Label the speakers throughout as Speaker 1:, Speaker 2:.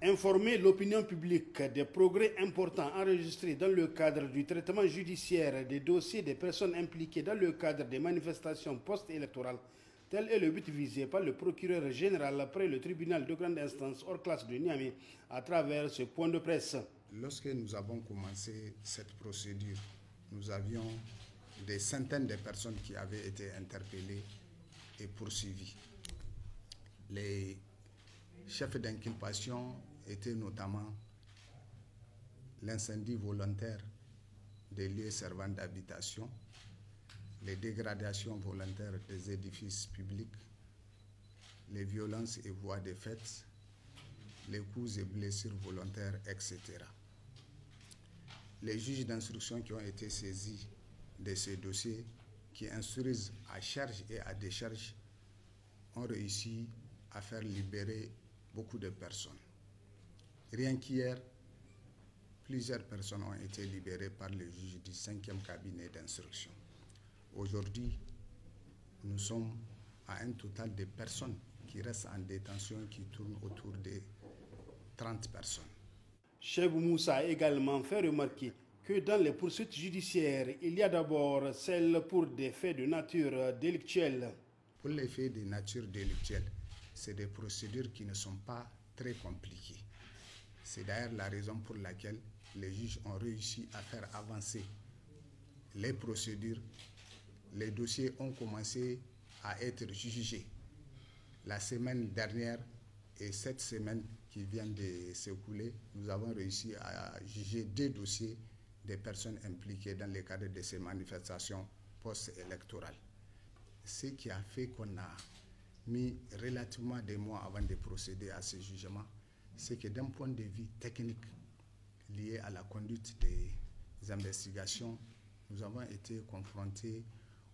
Speaker 1: Informer l'opinion publique des progrès importants enregistrés dans le cadre du traitement judiciaire des dossiers des personnes impliquées dans le cadre des manifestations post-électorales, tel est le but visé par le procureur général après le tribunal de grande instance hors classe de Niamey à travers ce point de presse.
Speaker 2: Lorsque nous avons commencé cette procédure, nous avions des centaines de personnes qui avaient été interpellées et poursuivies. Les chefs d'inculpation étaient notamment l'incendie volontaire des lieux servant d'habitation, les dégradations volontaires des édifices publics, les violences et voies de fait, les coups et blessures volontaires, etc. Les juges d'instruction qui ont été saisis de ces dossiers, qui instruisent à charge et à décharge, ont réussi à faire libérer beaucoup de personnes. Rien qu'hier, plusieurs personnes ont été libérées par le juge du 5e cabinet d'instruction. Aujourd'hui, nous sommes à un total de personnes qui restent en détention qui tournent autour de 30 personnes.
Speaker 1: Chebou Moussa a également fait remarquer que dans les poursuites judiciaires, il y a d'abord celles pour des faits de nature délictuelle.
Speaker 2: Pour les faits de nature délictuelle, c'est des procédures qui ne sont pas très compliquées. C'est d'ailleurs la raison pour laquelle les juges ont réussi à faire avancer les procédures. Les dossiers ont commencé à être jugés la semaine dernière et cette semaine qui vient de s'écouler, nous avons réussi à juger 2 dossiers des personnes impliquées dans le cadre de ces manifestations post-électorales. Ce qui a fait qu'on a mis relativement des mois avant de procéder à ce jugement, c'est que d'un point de vue technique lié à la conduite des investigations, nous avons été confrontés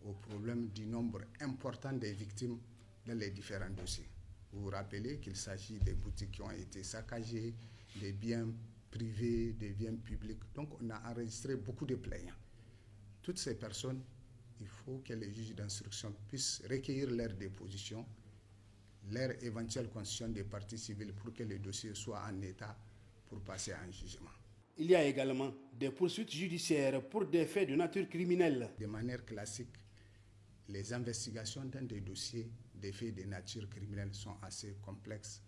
Speaker 2: au problème du nombre important des victimes dans les différents dossiers. Vous vous rappelez qu'il s'agit des boutiques qui ont été saccagées, des biens privés, des biens publics. Donc on a enregistré beaucoup de plaignants. Toutes ces personnes, il faut que les juges d'instruction puissent recueillir leurs dépositions, leur éventuelle constitution des parties civiles pour que le dossier soit en état pour passer à un jugement.
Speaker 1: Il y a également des poursuites judiciaires pour des faits de nature criminelle.
Speaker 2: De manière classique, les investigations dans des dossiers des faits de nature criminelle sont assez complexes.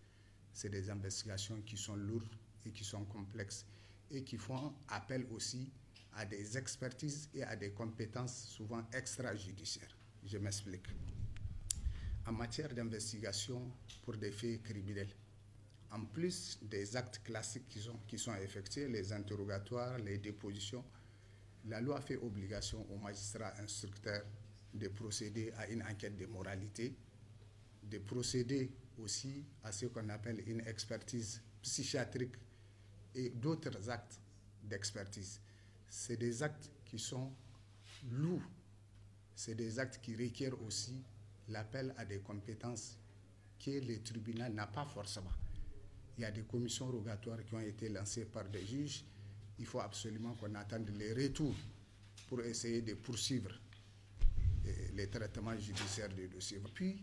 Speaker 2: C'est des investigations qui sont lourdes et qui sont complexes et qui font appel aussi à des expertises et à des compétences souvent extrajudiciaires. Je m'explique. En matière d'investigation pour des faits criminels, en plus des actes classiques qui sont effectués, les interrogatoires, les dépositions, la loi fait obligation aux magistrats instructeurs de procéder à une enquête de moralité, de procéder aussi à ce qu'on appelle une expertise psychiatrique et d'autres actes d'expertise. C'est des actes qui sont lourds, c'est des actes qui requièrent aussi l'appel à des compétences que le tribunal n'a pas forcément. Il y a des commissions rogatoires qui ont été lancées par des juges. Il faut absolument qu'on attende les retours pour essayer de poursuivre les traitements judiciaires des dossiers. Puis,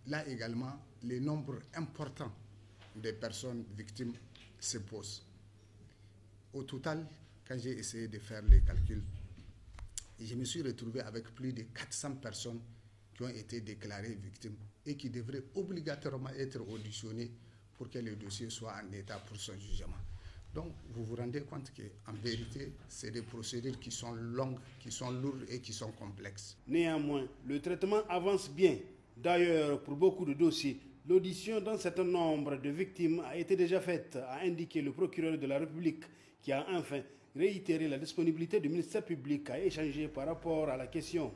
Speaker 2: là également, le nombre important de personnes victimes se pose. Au total, quand j'ai essayé de faire les calculs, je me suis retrouvé avec plus de 400 personnes qui ont été déclarées victimes et qui devraient obligatoirement être auditionnées pour que le dossier soit en état pour son jugement. Donc, vous vous rendez compte qu'en vérité, c'est des procédures qui sont longues, qui sont lourdes et qui sont complexes.
Speaker 1: Néanmoins, le traitement avance bien. D'ailleurs, pour beaucoup de dossiers, l'audition d'un certain nombre de victimes a été déjà faite, a indiqué le procureur de la République, qui a enfin réitéré la disponibilité du ministère public à échanger par rapport à la question.